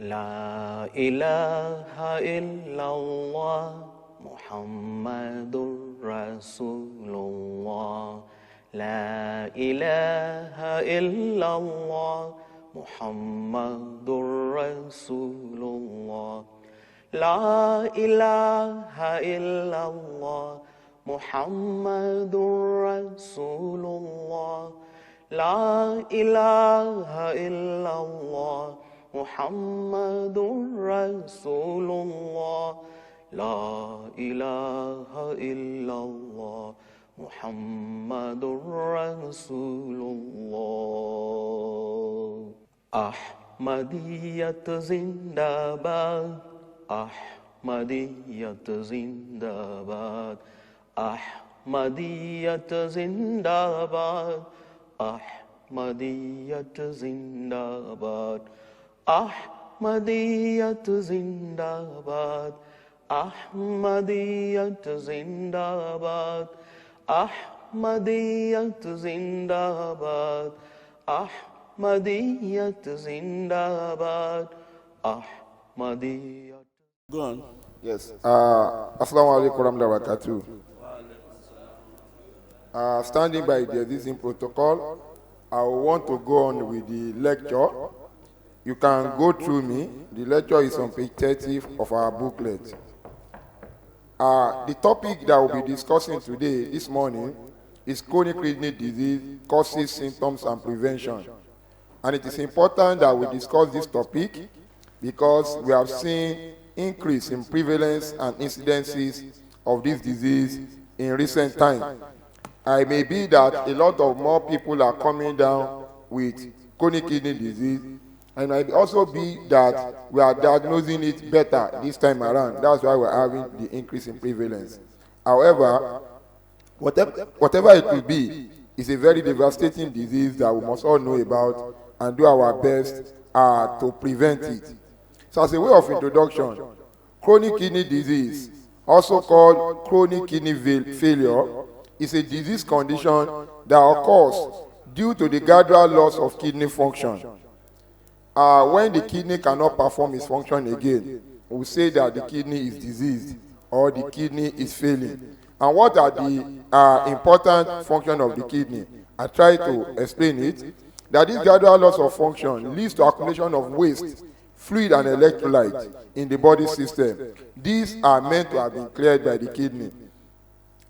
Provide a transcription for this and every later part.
La ilaha illallah Muhammadur Rasulullah. La ilaha illallah Muhammadur Rasulullah. La ilaha illallah Muhammadur Rasulullah. La ilaha illallah Muhammadur Rasulullah. La ilaha illallah Muhammadur Rasulullah. Ahmadiyyat zindabad, Ahmadiyyat zindabad, Ahmadiyyat zindabad, Ahmadiyyat zindabad, Ahmadiyyat zindabad, Ahmadiyyat zindabad, Ahmadiyyat zindabad, Ahmadiyyat zindabad, Ahmadiyyat. Go on. Yes. Assalamu alaikum warahmatullahi wabarakatuh. Standing by the existing protocol, I want to go on with the lecture. You can go through me. The lecture is on page 30 of our booklet. The topic that we'll be discussing today, this morning, is chronic kidney disease, causes, symptoms, and prevention. And it is important that we discuss this topic because we have seen increase in prevalence and incidences of this disease in recent time. It may be that a lot of more people are coming down with chronic kidney disease, and it might also be that we are diagnosing it better this time around. That's why we're having the increase in prevalence. However, whatever it will be, it's a very devastating disease that we must all know about and do our best to prevent it. So as a way of introduction, chronic kidney disease, also called chronic kidney failure, is a disease condition that occurs due to the gradual loss of kidney function. When the kidney cannot perform its function again, we say that the kidney is diseased or the kidney is failing. And what are the important functions of the kidney? I try to explain it. That this gradual loss of function leads to accumulation of waste, fluid, and electrolyte in the body system. These are meant to have been cleared by the kidney.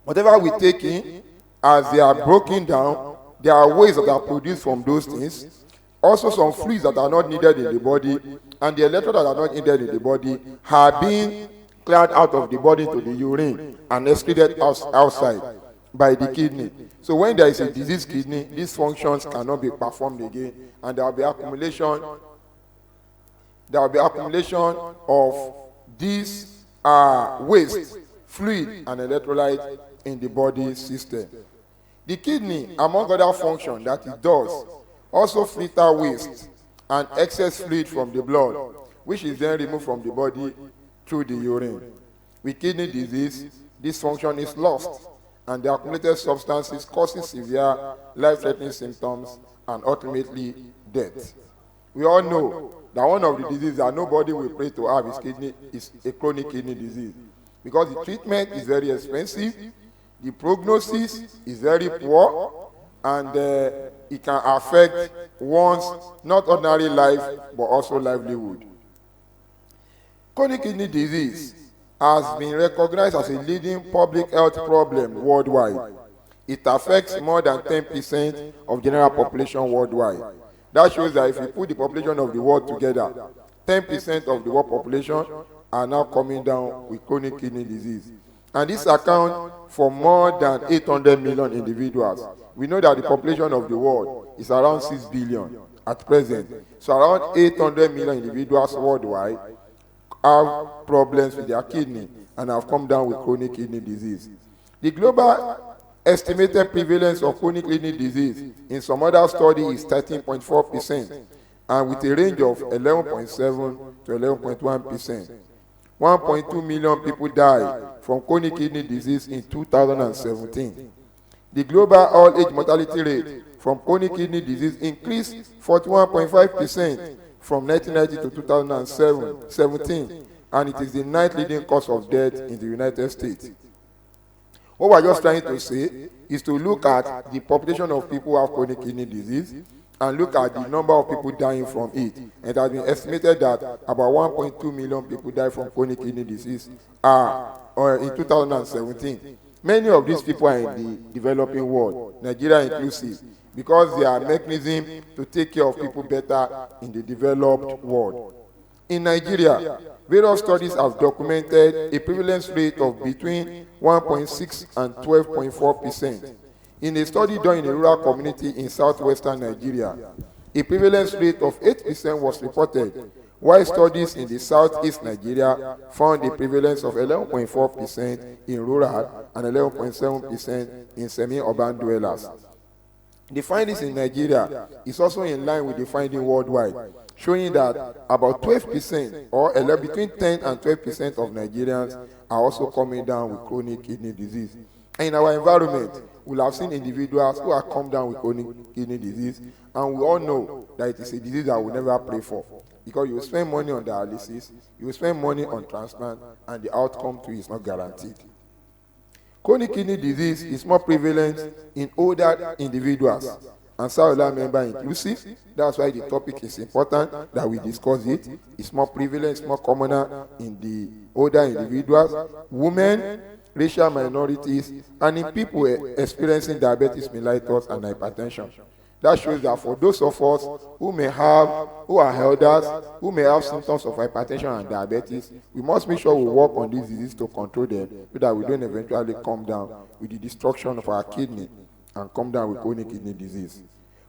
Whatever we take in, as they are broken down, there are waste that are produced from those things. Also, some fluids that are not needed in the body, and the electrolytes that are not needed in the body are being cleared out of the body to the urine and excreted outside by the kidney. So when there is a diseased kidney, these functions cannot be performed again, and there will be accumulation. There will be accumulation of these waste, fluid, and electrolyte in the body system. The kidney, among other functions that it does, also filter waste and excess fluid from the blood, which is then removed from the body through the urine. With kidney disease, this function is lost, and the accumulated substances causes severe life-threatening symptoms and ultimately death. We all know that one of the diseases that nobody will pray to have is a chronic kidney disease, because the treatment is very expensive, the prognosis is very poor, and it can affect one's not ordinary life but also livelihood. Chronic kidney disease has been recognized as a leading public health problem worldwide. It affects more than 10% of general population worldwide. That shows that if you put the population of the world together, 10% of the world population are now coming down with chronic kidney disease. And this accounts for more than 800 million individuals. We know that the population of the world is around 6 billion at present. So around 800 million individuals worldwide have problems with their kidney and have come down with chronic kidney disease. The global estimated prevalence of chronic kidney disease in some other study is 13.4%, and with a range of 11.7 to 11.1%. 1.2 million people died from chronic kidney disease in 2017. The global all-age mortality rate from chronic kidney disease increased 41.5% from 1990 to 2017, and it is the ninth leading cause of death in the United States. What we're just trying to say is to look at the population of people who have chronic kidney disease and look at the number of people dying from it. And it has been estimated that about 1.2 million people died from chronic kidney disease in 2017. Many of these people are in the developing world, Nigeria inclusive, because there are mechanisms to take care of people better in the developed world. In Nigeria, various studies have documented a prevalence rate of between 1.6 and 12.4%. In a study done in a rural community in southwestern Nigeria, a prevalence rate of 8% was reported, while studies in the southeast Nigeria found a prevalence of 11.4% in rural and 11.7% in semi-urban dwellers. The findings in Nigeria is also in line with the finding worldwide, showing that about 12% or between 10 and 12% of Nigerians are also coming down with chronic kidney disease. And in our environment, we'll have seen individuals who have come down with chronic kidney disease, and we all know that it is a disease that we'll never pray for, because you will spend money on dialysis, you will spend money on transplant, and the outcome to it is not guaranteed. Chronic kidney disease is more prevalent in older individuals and cellular member inclusive. That's why the topic is important that we discuss it. It's more prevalent, it's more commoner in the older individuals, women, racial minorities, and in people experiencing diabetes mellitus and hypertension. That shows that for those of us who are elders, who may have symptoms of hypertension and diabetes, we must make sure we work on these diseases to control them so that we don't eventually come down with the destruction of our kidney and come down with chronic kidney disease.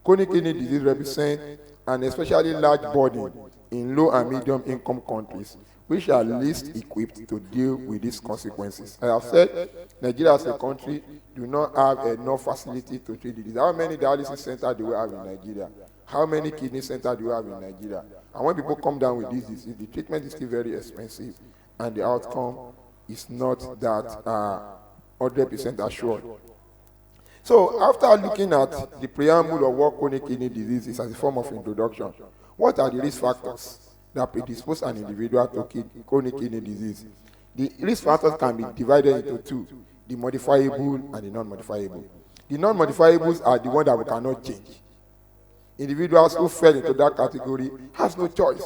Chronic kidney disease represents an especially large burden in low and medium income countries, which are least equipped to deal with these consequences. I have said, Nigeria as a country do not have enough facility to treat disease. How many dialysis centers do we have in Nigeria? How many kidney centers do we have in Nigeria? And when people come down with this disease, the treatment is still very expensive, and the outcome is not that 100% assured. So after looking at the preamble of what chronic kidney disease is as a form of introduction, what are the risk factors that predispose an individual to chronic kidney disease? The risk factors can be divided into two: the modifiable and the non-modifiable. The non-modifiables are the ones that we cannot change. Individuals who fell into that category has no choice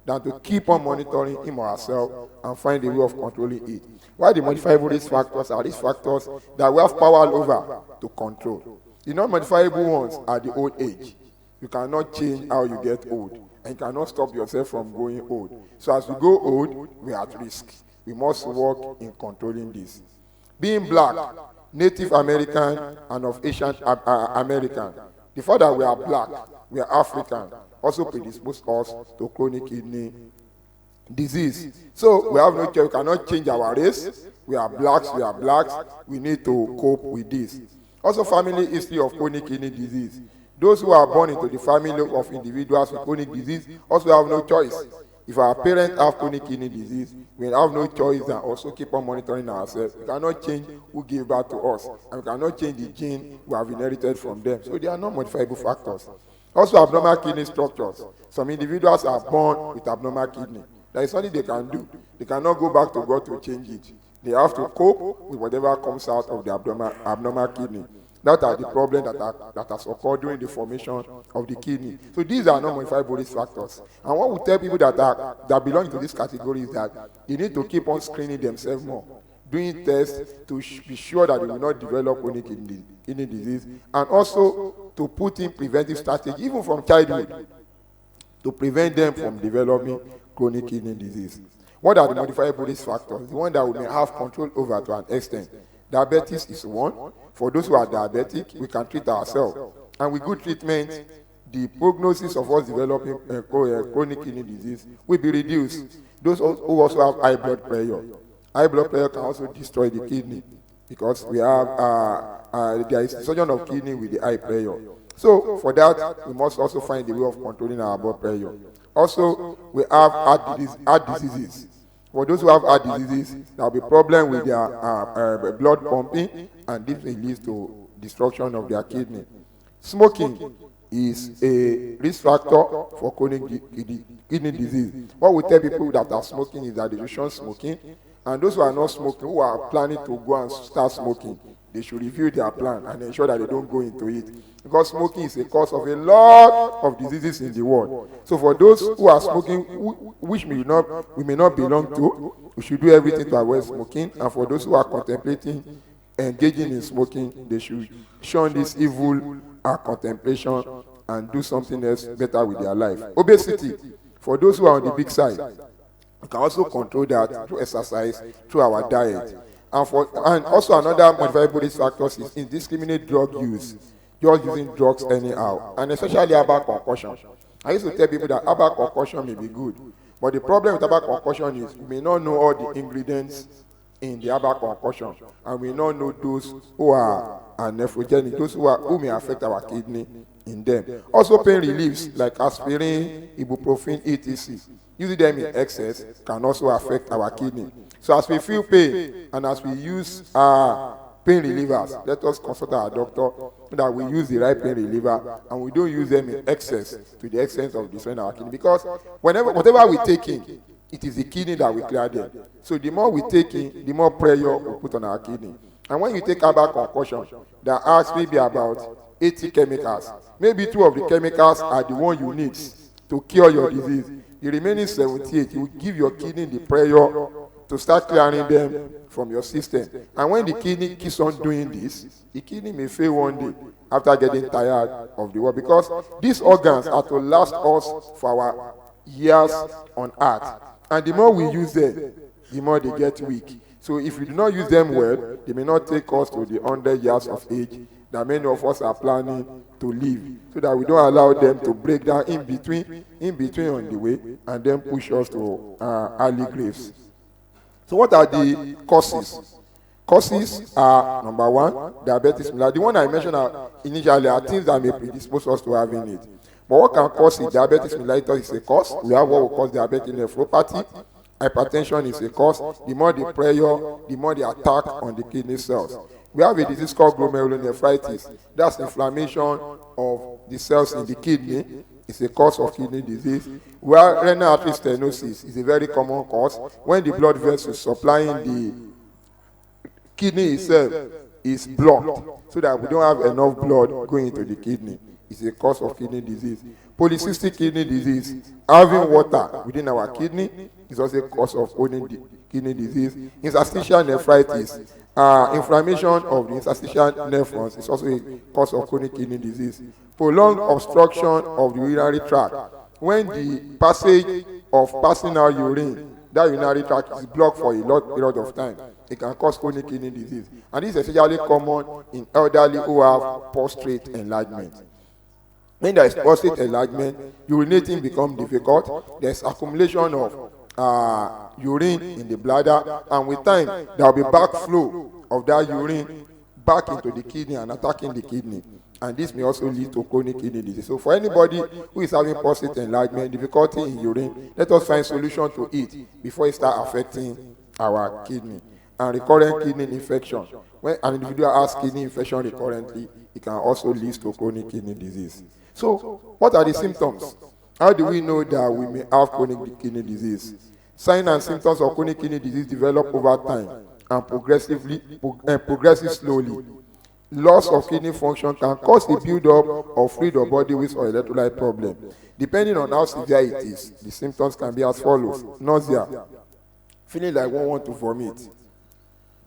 than to keep on monitoring him or herself and find a way of controlling it. While the modifiable risk factors are risk factors that we have power over to control. The non-modifiable ones are the old age. You cannot change how you get old, and you cannot stop yourself from going old. So as we go old, we are at risk. We must work in controlling this. Being black, Native American, and of Asian American, the fact that we are black, we are African, also predispose us to chronic kidney disease. So we have no choice. We cannot change our race. We are blacks. We need to cope with this. Also, family history of chronic kidney disease. Those who are born into the family of individuals with chronic disease also have no choice. If our parents have chronic kidney disease, we have no choice than also keep on monitoring ourselves. We cannot change who gave birth to us, and we cannot change the gene we have inherited from them. So they are not modifiable factors. Also, abnormal kidney structures. Some individuals are born with abnormal kidney. There is nothing they can do. They cannot go back to God to change it. They have to cope with whatever comes out of the abnormal kidney. That are the problems that has occurred during the formation of the kidney. So these are not modifiable risk factors. And what we tell people that belong to this category is that they need to keep on screening themselves more, doing tests to be sure that they will not develop chronic kidney disease, and also to put in preventive strategy, even from childhood, to prevent them from developing chronic kidney disease. What are the modifiable risk factors? The one that we may have control over to an extent. Diabetes is one. For those who are diabetic, we can treat ourselves. And with good treatment, the prognosis of us developing chronic kidney disease will be reduced. Those who also have high blood pressure. High blood pressure can also destroy the kidney, because we have there is surgeon of kidney with the high pressure. So for that, we must also find a way of controlling our blood pressure. Also, we have heart diseases. For those who have heart diseases, there will be problem with their blood pumping, and this will lead to destruction of their kidney. Smoking is a risk factor for chronic kidney disease. What we tell people that are smoking is that they should shun smoking, and those who are not smoking, who are planning to go and start smoking, they should review their plan and ensure that they don't go into it, because smoking is a cause of a lot of diseases in the world. So for those who are smoking, which we may not belong to, we should do everything to avoid smoking. And for those who are contemplating engaging in smoking, they should shun this evil contemplation and do something else better with their life. Obesity, for those who are on the big side, we can also control that through exercise, through our diet. And also another modifiable risk factor is indiscriminate drug use, just using drugs anyhow, and especially herbal concussion. I used to tell people that herbal concussion may be good, but the problem with herbal concussion is we may not know all the ingredients in the herbal concussion, and we not know those who are nephrogenic, those who may affect our kidney in them. Also pain reliefs like aspirin, ibuprofen, etc. Using them in excess can also affect our kidney. So as we feel pain and as we use pain relievers, let us consult our doctor so that we use the right pain reliever and we don't use them in excess to the extent of destroying our kidney. Because whatever we take in, it is the kidney that we clear them. So the more we take in, the more pressure we put on our kidney. And when you take herbal concussion, there are maybe about 80 chemicals. Maybe 2 of the chemicals are the one you need to cure your disease. The remaining 78, you will give your kidney the pressure to start clearing them from your system. And when the kidney keeps on doing this, the kidney may fail one day after getting tired of the work, because these organs are to last us for our years on earth. And the more we use them, the more they get weak. So if we do not use them well, they may not take us to the 100 years of age that many of us are planning to live, so that we don't allow them to break down in between on the way and then push us to early graves. So what are the causes? Causes are, number 1, diabetes mellitus. The one I mentioned initially are things that may predispose us to having it. But what can cause it? Diabetes mellitus is a cause. We have what we call diabetic nephropathy. Hypertension is a cause. The more the pressure, the more the attack on the kidney cells. We have a disease called glomerulonephritis. That's inflammation of the cells in the kidney. It's a cause of kidney disease. Where renal artery stenosis is a very common cause. When the blood vessels supplying the kidney itself is blocked, so that we don't have enough blood going into the kidney. It's a cause of kidney disease. Polycystic kidney disease, having water within our kidney, is also a cause of kidney disease. Interstitial nephritis, inflammation of the interstitial nephrons is also a cause of chronic kidney disease. Prolonged obstruction of the urinary tract. When the passage of passing out urine, that urinary tract is blocked for a lot of time, it can cause chronic kidney disease. And this is especially common in elderly who have prostate enlargement. When there is prostate enlargement, urinating becomes difficult. There's accumulation of urine in the bladder, and with time, there will be backflow of that urine back into the kidney and attacking the kidney. And this may also lead to chronic kidney disease. So for anybody who is having prostate enlargement, difficulty in urine, let us find solution to it before it starts affecting our kidney. And recurrent kidney infection. When an individual has kidney infection recurrently, it can also lead to chronic kidney disease. So, what are the symptoms? How do we know that we may have chronic kidney disease? Signs and symptoms of chronic kidney disease develop over time and progressive slowly. Loss of kidney function can cause the build-up of fluid or body waste or electrolyte problem. Depending on how severe it is, the symptoms can be as follows: nausea, feeling like one want to vomit.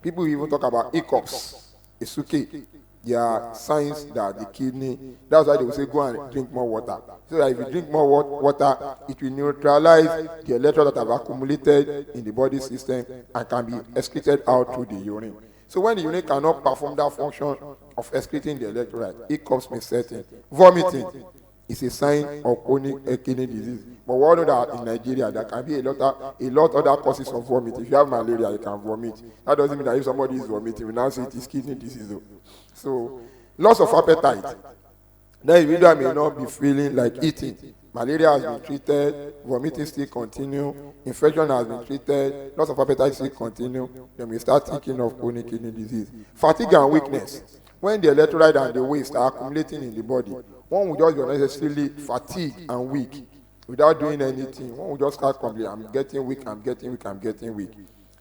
People even talk about hiccups, isuke. There are signs that the kidney, that's why they will say go and drink more water. So that if you drink more water, it will neutralize the electrolytes that have accumulated in the body system and can be excreted out through the urine. So when the urine cannot perform that function of excreting the electrolyte, hiccups may set in. Vomiting is a sign of chronic kidney disease. But we all know that in Nigeria, there can be a lot other causes of vomit. If you have malaria, you can vomit. That doesn't mean that if somebody is vomiting, we now say it is kidney disease. So, loss of appetite. The individual may not be feeling like eating. Malaria has been treated, vomiting still continue, infection has been treated, loss of appetite still continue, then we start thinking of chronic kidney disease. Fatigue and weakness. When the electrolyte and the waste are accumulating in the body, One will just be unnecessarily fatigued and weak without doing anything. One will just start complaining, I'm getting weak, I'm getting weak, I'm getting weak.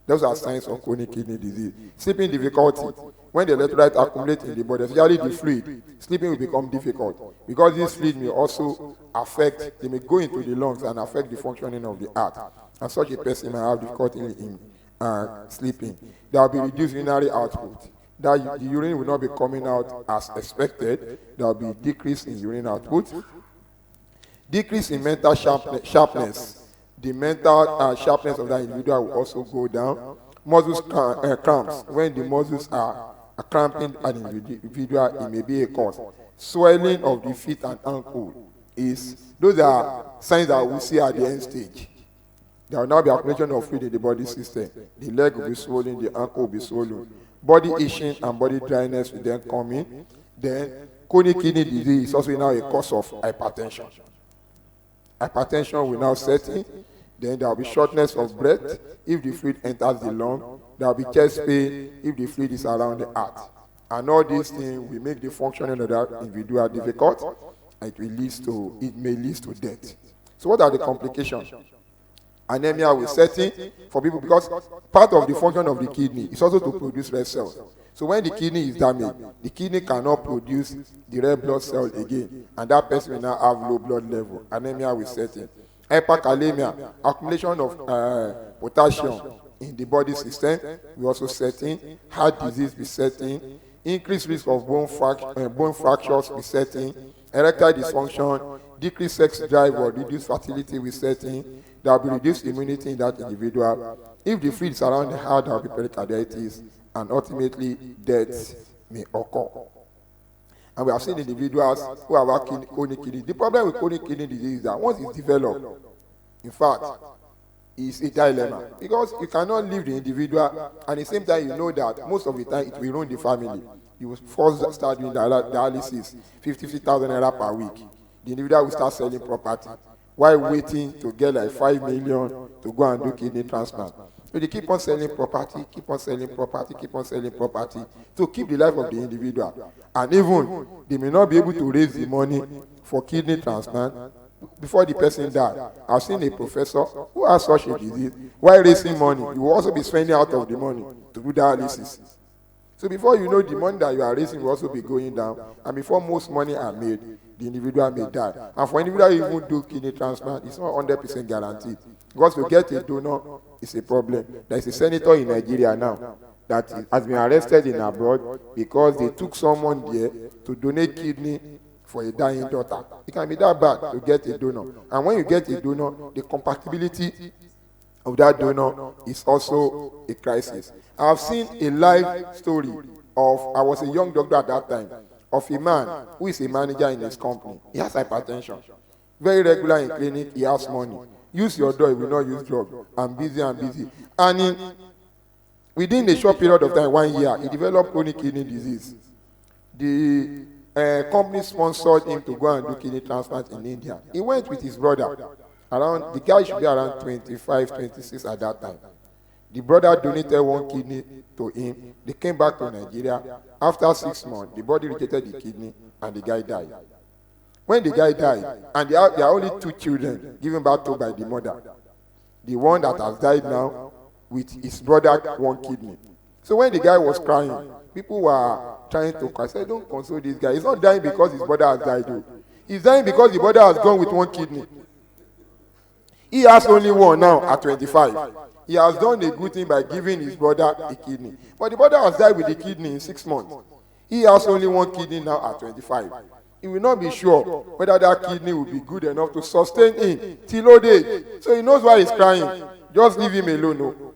Those are signs of chronic kidney disease. Sleeping difficulty. When the electrolytes accumulate in the body, especially the fluid, sleeping will become difficult because this fluid may also affect, they may go into the lungs and affect the functioning of the heart. And such a person may have difficulty in sleeping. There will be reduced urinary output. That the urine will not be coming out as expected. There will be decrease in urine output. Decrease in mental sharpness. The mental sharpness of that individual will also go down. Muscles cramps. When the muscles are cramping an individual, it may be a cause. Swelling of the feet and ankle those are signs that we see at the end stage. There will now be accumulation of fluid in the body system. The leg will be swollen, the ankle will be swollen. Body itching and body dryness will then come in. Then chronic kidney disease is also now a cause of hypertension. Hypertension will now set in. Then there will be shortness of breath if the fluid enters the lung. There will be chest pain if the fluid is around the heart. And all these things will make the functioning of that individual difficult, and it may lead to death. So what are the complications? Anemia will set in for people because part of the function of the kidney is also to produce red cells. So when the kidney is damaged, the kidney cannot produce the red blood cell again, and that person will now have low blood level. Anemia will set in. Hyperkalemia, accumulation of potassium in the body system will also set in. Heart disease will set in. Increased risk of bone fractures will set in. Erectile dysfunction, decreased sex drive or reduced fertility will set in. There will be reduced immunity in that individual. If the fluid is around the heart, there will be pericarditis, and ultimately death may occur. And we have seen individuals who have chronic kidney. The problem with chronic kidney disease is that once it's developed, in fact, it's a dilemma. Because you cannot leave the individual, and at the same time you know that most of the time it will ruin the family. You will first start doing dialysis, 50,000 naira per week. The individual will start selling property while waiting to get like 5 million to go and do kidney transplant. So they keep on selling property, keep on selling property, keep on selling property to keep the life of the individual. And even they may not be able to raise the money for kidney transplant before the person died. I've seen a professor who has such a disease. While raising money, you will also be spending out of the money to do dialysis. So before you know, the money that you are raising will also be going down. And before most money are made, the individual may die. And for individual who even do kidney transplant, it's not 100% guaranteed. Because to get a donor is a problem. There is a senator in Nigeria now that has been arrested in abroad because they took someone there to donate kidney for a dying daughter. It can be that bad to get a donor. And when you get a donor, the compatibility of that donor is also a crisis. I have seen a live story I was a young doctor at that time, of a man who is a manager in his company. He has hypertension. Very regular in clinic, he has money. Use your drug, he will not use drug. I'm busy. And within a short period of time, 1 year, he developed chronic kidney disease. The company sponsored him to go and do kidney transplant in India. He went with his brother. The guy should be around 25, 26 at that time. The brother donated 1 kidney to him. They came back to Nigeria. After 6 months, the body rejected the kidney and the guy died. When the guy died, and there are only 2 children given birth to by the mother, the one that has died now with his brother 1 kidney. So when the guy was crying, people were trying to cry. I said, don't console this guy. He's not dying because his brother has died. Though. He's dying because the brother has gone with 1 kidney. He has only 1 now at 25. He has done a good thing by giving his brother a kidney. But the brother has died with the kidney in 6 months. He has only 1 kidney now at 25. He will not be sure whether that kidney will be good enough to sustain him till old age. So he knows why he's crying. Just leave him alone. No.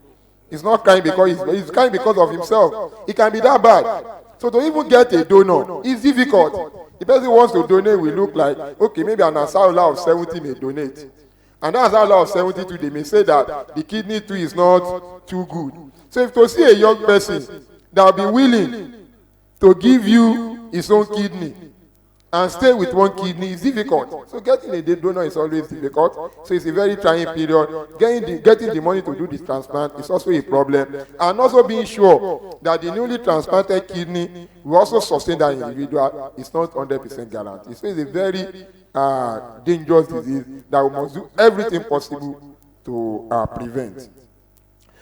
He's not crying because he's crying because of himself. It can be that bad. So to even get a donor is difficult. The person who wants to donate will look like, okay, maybe an Asarullah of 70 may donate. And that Asarullah of 72, they may say that the kidney too is not too good. So if to see a young person that will be willing to give you his own kidney, and stay with one kidney is difficult. So getting a donor is always difficult. So it's a very trying period. Getting the money to do the transplant is also a problem. And also being sure that the newly transplanted kidney will also sustain that individual is not 100% guaranteed. So it's a very dangerous disease that we must do everything possible to prevent.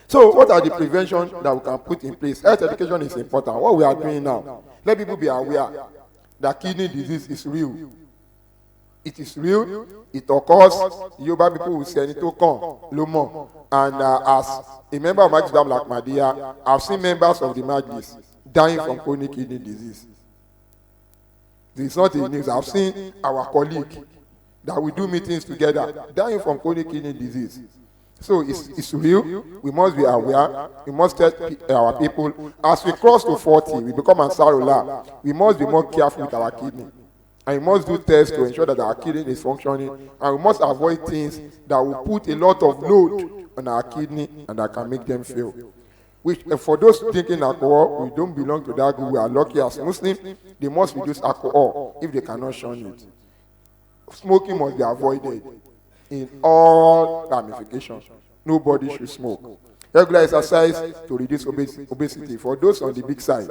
So what are the prevention that we can put in place? Health education is important. What we are doing now, let people be aware that kidney disease is real. It is real. It occurs. Yoruba people will say it to come, Lomo. And as a member of Majlis Black Madia, I've seen members of the Majlis dying from chronic kidney disease. This is not a news. I've seen our colleague that we do meetings together dying from chronic kidney disease. So it's real. We must be aware. We must tell our people. As we cross to 40, we become Ansarullah. We must be more careful with our kidney. And we must do tests to ensure that our kidney is functioning. And we must avoid things that will put a lot of load on our kidney and that can make them fail. Which, for those drinking alcohol, we don't belong to that group. We are lucky as Muslims. They must reduce alcohol if they cannot shun it. Smoking must be avoided in all ramifications. Nobody should smoke. Regular exercise to reduce obesity. For those on the big side,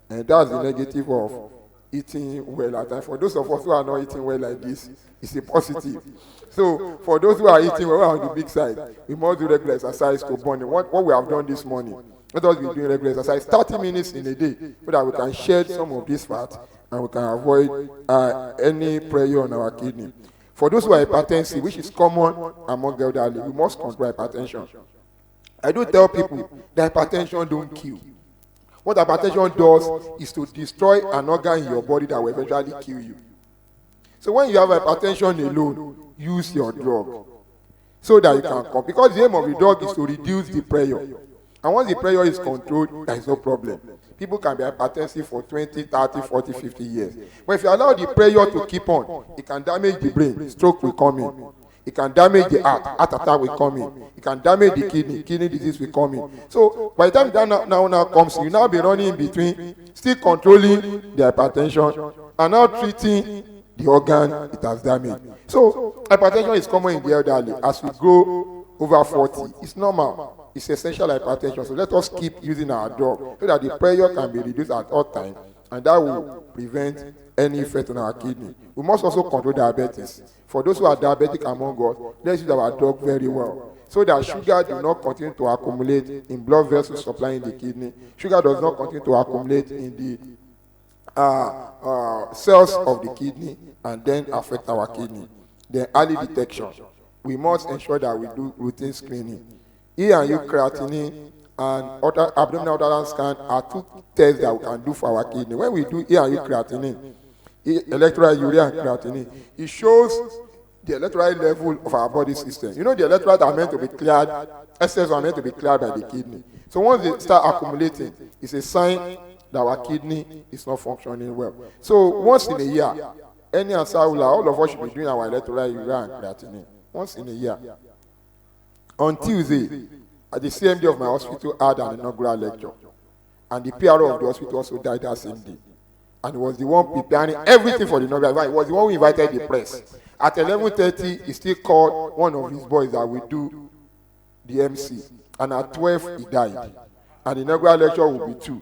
and that's the negative of eating well at times. For those of us who are not eating well like this, it's a positive. So for those who are eating well on the big side, we must do regular exercise to burn. What we have done this morning, let us be doing regular exercise 30 minutes in a day so that we can shed some of this fat and we can avoid any pressure on our kidney. For those who are hypertensive, which is common among elderly, we must control hypertension. I do tell people that hypertension don't kill. What hypertension does is to destroy an organ in your body that will eventually kill you. So when you have hypertension alone, use your drug so that you can come. Because the aim of the drug is to reduce the pressure. And once the pressure is controlled, there is no problem. People can be hypertensive for 20, 30, 40, 50 years. But if you allow the pressure to keep on, it can damage the brain. Stroke will come in. It can damage the heart attack will come in. It can damage the kidney disease will come in. So by the time that now comes, you now be running in between, still controlling the hypertension, and now treating the organ it has damaged. So hypertension is common in the elderly. As we grow over 40, it's normal. It's essential hypertension. So let us keep using our drug so that the pressure can be reduced at all times, and that will prevent any effect on our kidney. We must also control diabetes. For those who are diabetic among us, let's use our drug very well so that sugar do not continue to accumulate in blood vessels supplying the kidney. Sugar does not continue to accumulate in the cells of the kidney and then affect our kidney. Then early detection. We must ensure that we do routine screening. E and U creatinine and abdominal ultrasound scan are two tests that we can do for our kidney. When we do E and U creatinine, electrolyte urea and creatinine, it shows the electrolyte level of our body system. You know the electrolytes are meant to be cleared, excess are meant to be cleared by the kidney. So once they start accumulating, it's a sign that our kidney is not functioning well. So once in a year, any Ansarullah, all of us should be doing our electrolyte urea and creatinine. Once in a year. On Tuesday, at the CMD of my hospital, I had an inaugural lecture. And the PRO of the hospital also died that same day. And he was the one preparing everything for the inaugural. He was the one who invited the press. At 11:30, he still called one of his boys that will do the MC. And at 12, he died. And the inaugural lecture will be 2.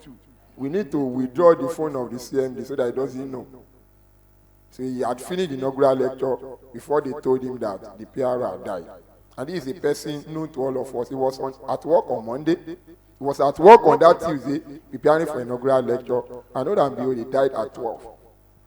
We need to withdraw the phone of the CMD so that he doesn't know. So he had finished the inaugural lecture before they told him that the PRO had died. And this is a person known to all of us. He was at work on Monday. He was at work on that Tuesday, preparing for inaugural lecture. And not behold, he died at 12.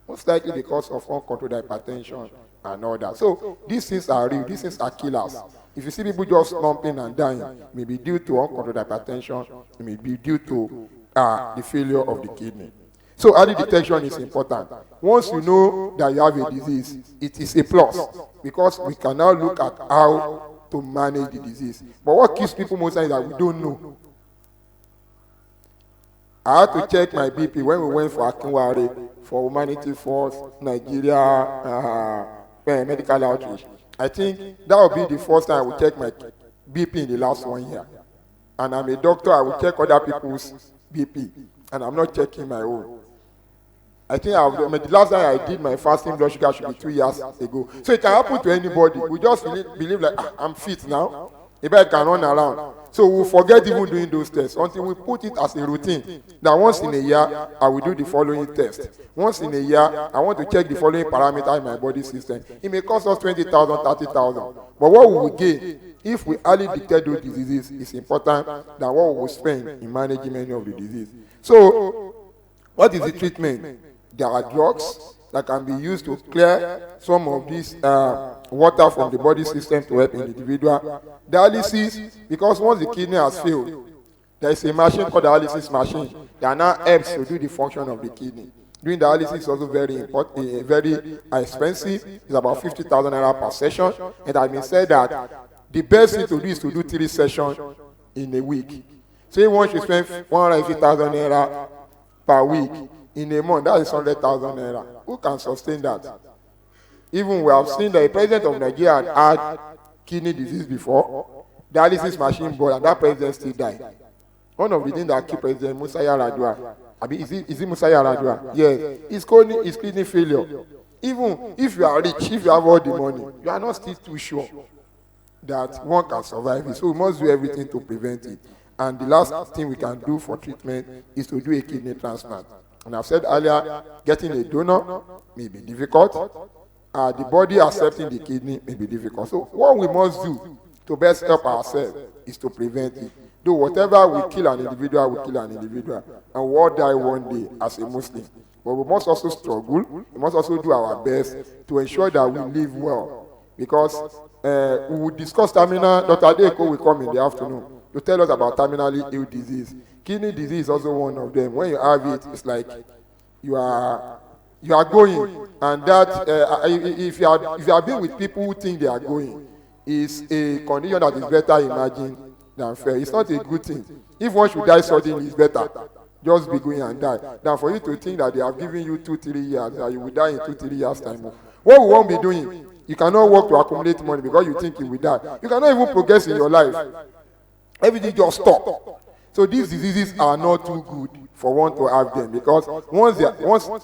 Most likely because of uncontrolled hypertension and all that. So these things are real. These things are killers. If you see people just slumping and dying, it may be due to uncontrolled hypertension. It may be due to the failure of the kidney. So early detection is important. Once you know that you have a disease, it is a plus because we can now look at how to manage the disease. But what keeps people most times is that we don't know. I had to check my BP when we went for Akinware for Humanity Force, Nigeria, medical outreach. I think that will be the first time I will check my BP in the last 1 year. And I'm a doctor, I will check other people's BP. And I'm not checking my own. I think the last time I did my fasting blood sugar should be 2 years ago. So it can happen to anybody. We just believe like, I'm fit now. Maybe I can run around. So we'll forget even doing those tests until we put it as a routine. That once in a year, I will do the following test. Once in a year, I want to check the following parameter in my body system. It may cost us 20,000, 30,000. But what we will gain if we early detect those diseases is important than what we will spend in managing many of the diseases. So, what is the treatment? There are drugs that can be used to clear some of this water from the body system to help an individual. Dialysis, because once the kidney has failed, there is a machine called dialysis machine that now helps to do the function of the kidney. Doing dialysis is also very important, very expensive. It's about 50,000 naira per session. And I may say that the best thing to do is to do 3 sessions in a week. So if one should spend 150,000 naira per week in a month, that is 100,000 naira. Who can sustain that? Even we have seen that the president of Nigeria had kidney disease before, dialysis machine bought, and that president still died. One of the things that killed President Musa Yar'Adua, is it Musa Yar'Adua? Yes, it's kidney failure. Even if you are rich, if you have all the money, you are not still too sure that one can survive it. So we must do everything to prevent it. And the last thing we can do for treatment is to do a kidney transplant. And I've said earlier, getting a donor may be difficult. The body accepting the kidney may be difficult. So what we must do to best help ourselves is to prevent it. Though whatever we kill an individual, we kill an individual. And we all die one day as a Muslim. But we must also struggle. We must also do our best to ensure that we live well. Because we will discuss terminal. Dr. Adeko will come in the afternoon to tell us about terminally ill disease. Kidney disease is also one of them. When you have it, it's like you are going, and that if you have been with people who think they are going, is a condition that is better imagined than fair. It's not a good thing. If one should die suddenly, it's better. Just be going and die than for you to think that they have given you 2-3 years, that you will die in 2-3 years time. What we won't be doing, you cannot work to accumulate money because you think you will die. You cannot even progress in your life. Everything just stop. So these diseases are not too good for one to have them, because once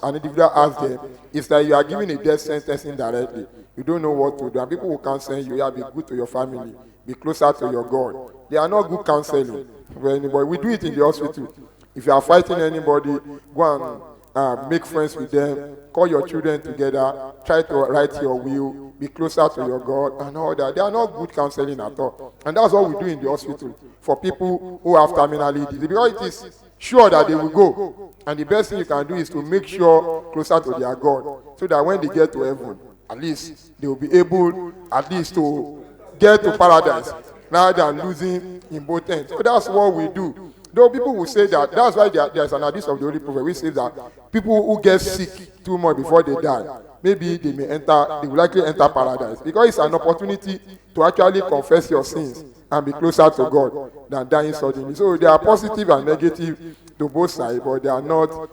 an individual has them, it's like you are giving a death sentence indirectly. You don't know what to do. And people who counsel you, be good to your family, be closer to your God. They are not good counseling for anybody. We do it in the hospital. If you are fighting anybody, go and make friends with them, call your children together, try to write your will, be closer to your God, and all that. They are not good counseling at all. And that's what we do in the hospital for people who have terminal disease, because it is sure that they will go. And the best thing you can do is to make sure closer to their God, so that when they get to heaven, at least they will be able at least to get to paradise rather than losing in both ends. So that's what we do. Though people will say that, that's why there's an hadith of the Holy Prophet which says that people who get sick too much before they die, maybe they will likely enter paradise, because it's an opportunity to actually confess your sins and be closer to God than dying suddenly. So they are positive and negative to both sides, but they are not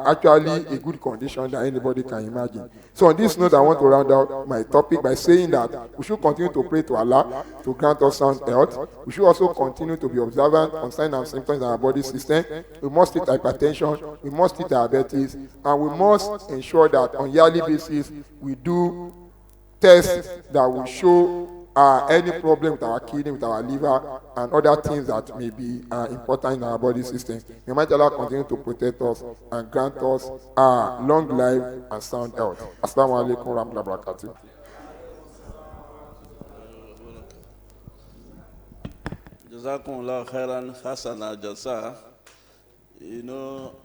actually a good condition that anybody can imagine. So on this note, I want to round out my topic by saying that we should continue to pray to Allah to grant us sound health. We should also continue to be observant on signs and symptoms in our body system. We must treat hypertension, we must treat diabetes, and we must ensure that on yearly basis we do tests that will show any problem with our kidney, with our liver, and other things that may be important in our body system. May Allah continue to protect us and grant us long life and sound health. Assalamu alaikum wa rahmatullahi wa barakatuh. Jazakumullah khairan hasana jasa. You know,